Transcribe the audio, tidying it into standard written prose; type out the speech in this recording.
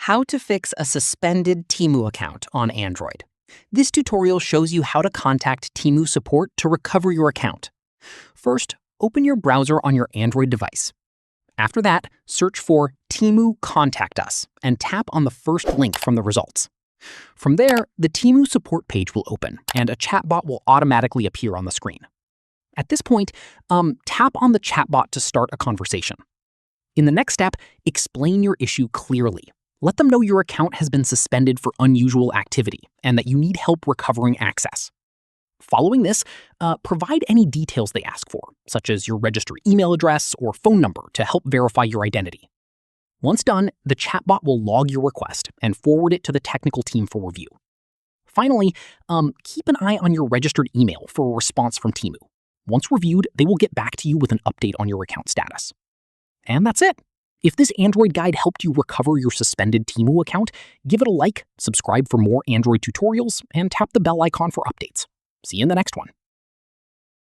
How to fix a suspended Temu account on Android. This tutorial shows you how to contact Temu support to recover your account. First, open your browser on your Android device. After that, search for Temu Contact Us and tap on the first link from the results. From there, the Temu support page will open and a chatbot will automatically appear on the screen. At this point, tap on the chatbot to start a conversation. In the next step, explain your issue clearly. Let them know your account has been suspended for unusual activity and that you need help recovering access. Following this, provide any details they ask for, such as your registered email address or phone number to help verify your identity. Once done, the chatbot will log your request and forward it to the technical team for review. Finally, keep an eye on your registered email for a response from Temu. Once reviewed, they will get back to you with an update on your account status. And that's it. If this Android guide helped you recover your suspended Temu account, give it a like, subscribe for more Android tutorials, and tap the bell icon for updates. See you in the next one.